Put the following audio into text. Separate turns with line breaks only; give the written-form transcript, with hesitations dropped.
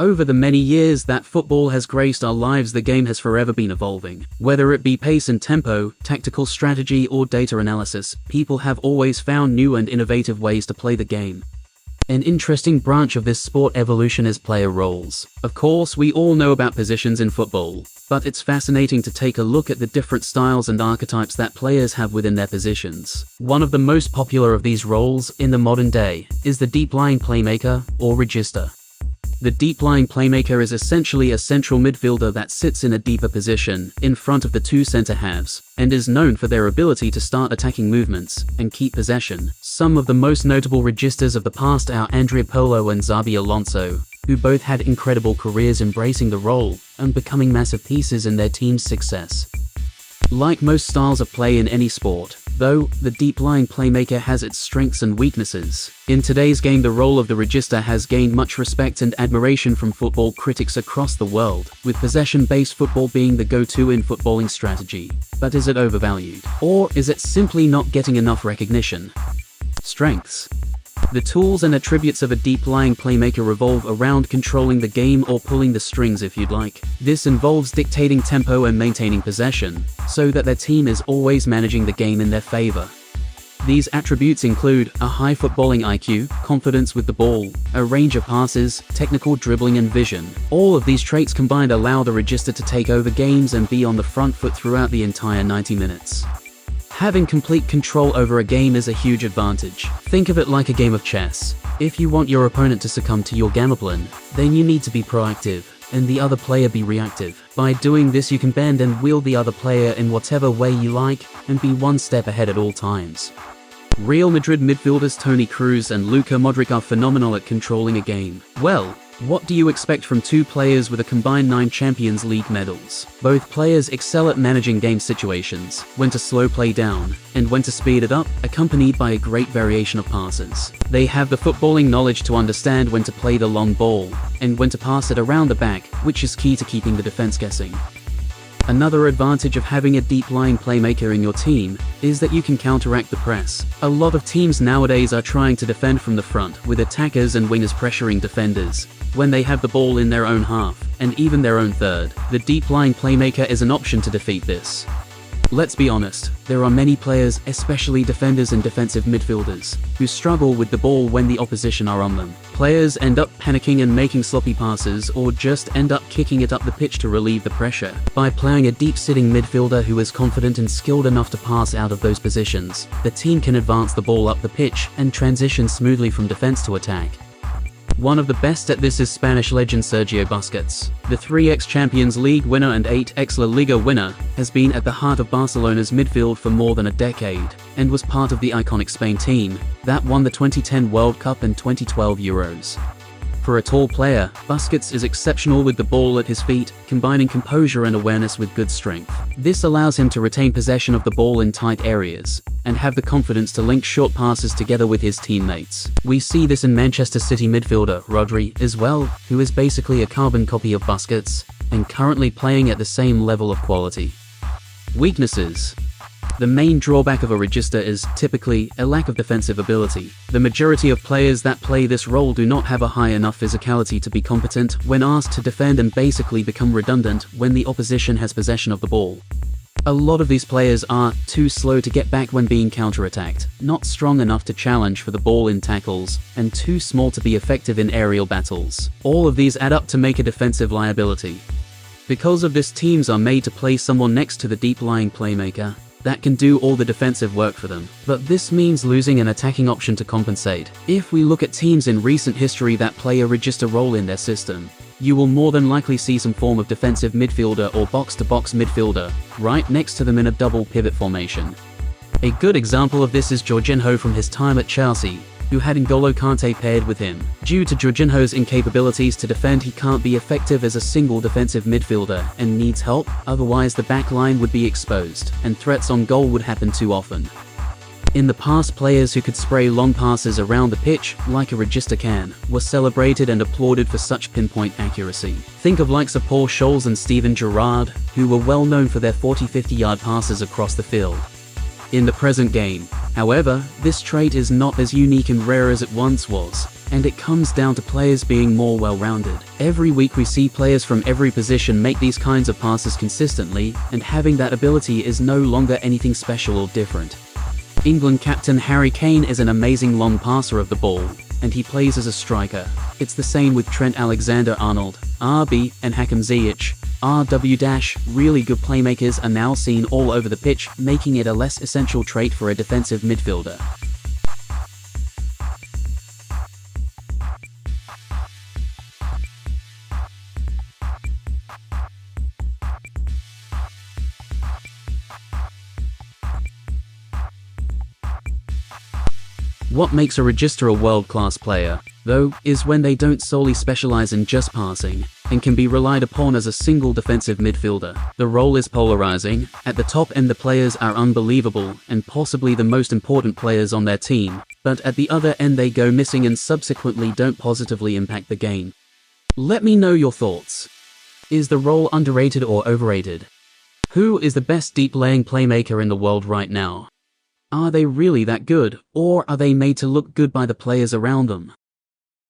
Over the many years that football has graced our lives, the game has forever been evolving. Whether it be pace and tempo, tactical strategy, or data analysis, people have always found new and innovative ways to play the game. An interesting branch of this sport evolution is player roles. Of course, we all know about positions in football, but it's fascinating to take a look at the different styles and archetypes that players have within their positions. One of the most popular of these roles in the modern day is the deep-lying playmaker or regista. The deep-lying playmaker is essentially a central midfielder that sits in a deeper position in front of the two center halves and is known for their ability to start attacking movements and keep possession. Some of the most notable registas of the past are Andrea Pirlo and Xabi Alonso, who both had incredible careers embracing the role and becoming massive pieces in their team's success. Like most styles of play in any sport, though, the deep-lying playmaker has its strengths and weaknesses. In today's game, the role of the regista has gained much respect and admiration from football critics across the world, with possession-based football being the go-to in footballing strategy. But is it overvalued? Or is it simply not getting enough recognition? Strengths. The tools and attributes of a deep-lying playmaker revolve around controlling the game or pulling the strings if you'd like. This involves dictating tempo and maintaining possession, so that their team is always managing the game in their favor. These attributes include a high footballing IQ, confidence with the ball, a range of passes, technical dribbling and vision. All of these traits combined allow the regista to take over games and be on the front foot throughout the entire 90 minutes. Having complete control over a game is a huge advantage. Think of it like a game of chess. If you want your opponent to succumb to your game plan, then you need to be proactive, and the other player be reactive. By doing this, you can bend and wield the other player in whatever way you like, and be one step ahead at all times. Real Madrid midfielders Toni Kroos and Luka Modric are phenomenal at controlling a game. Well, what do you expect from two players with a combined 9 Champions League medals? Both players excel at managing game situations, when to slow play down, and when to speed it up, accompanied by a great variation of passes. They have the footballing knowledge to understand when to play the long ball, and when to pass it around the back, which is key to keeping the defense guessing. Another advantage of having a deep-lying playmaker in your team is that you can counteract the press. A lot of teams nowadays are trying to defend from the front, with attackers and wingers pressuring defenders when they have the ball in their own half, and even their own third. The deep-lying playmaker is an option to defeat this. Let's be honest, there are many players, especially defenders and defensive midfielders, who struggle with the ball when the opposition are on them. Players end up panicking and making sloppy passes, or just end up kicking it up the pitch to relieve the pressure. By playing a deep-sitting midfielder who is confident and skilled enough to pass out of those positions, the team can advance the ball up the pitch and transition smoothly from defense to attack. One of the best at this is Spanish legend Sergio Busquets. The 3x Champions League winner and 8x La Liga winner has been at the heart of Barcelona's midfield for more than a decade, and was part of the iconic Spain team that won the 2010 World Cup and 2012 Euros. For a tall player, Busquets is exceptional with the ball at his feet, combining composure and awareness with good strength. This allows him to retain possession of the ball in tight areas, and have the confidence to link short passes together with his teammates. We see this in Manchester City midfielder Rodri as well, who is basically a carbon copy of Busquets, and currently playing at the same level of quality. Weaknesses. The main drawback of a regista is, typically, a lack of defensive ability. The majority of players that play this role do not have a high enough physicality to be competent when asked to defend, and basically become redundant when the opposition has possession of the ball. A lot of these players are too slow to get back when being counterattacked, not strong enough to challenge for the ball in tackles, and too small to be effective in aerial battles. All of these add up to make a defensive liability. Because of this, teams are made to play someone next to the deep-lying playmaker that can do all the defensive work for them. But this means losing an attacking option to compensate. If we look at teams in recent history that play a regista role in their system, you will more than likely see some form of defensive midfielder or box-to-box midfielder right next to them in a double pivot formation. A good example of this is Jorginho from his time at Chelsea, who had N'Golo Kante paired with him. Due to Jorginho's incapabilities to defend, he can't be effective as a single defensive midfielder and needs help, otherwise the back line would be exposed, and threats on goal would happen too often. In the past, players who could spray long passes around the pitch, like a regista can, were celebrated and applauded for such pinpoint accuracy. Think of likes of Paul Scholes and Steven Gerrard, who were well known for their 40-50 yard passes across the field. in the present game. However, this trait is not as unique and rare as it once was, and it comes down to players being more well-rounded. Every week we see players from every position make these kinds of passes consistently, and having that ability is no longer anything special or different. England captain Harry Kane is an amazing long passer of the ball, and he plays as a striker. It's the same with Trent Alexander-Arnold, RB, and Hakim Ziyech. RW- really good playmakers are now seen all over the pitch, making it a less essential trait for a defensive midfielder. What makes a register a world-class player, though, is when they don't solely specialize in just passing, and can be relied upon as a single defensive midfielder. The role is polarizing. At the top end the players are unbelievable, and possibly the most important players on their team, but at the other end they go missing and subsequently don't positively impact the game. Let me know your thoughts. Is the role underrated or overrated? Who is the best deep-laying playmaker in the world right now? Are they really that good, or are they made to look good by the players around them?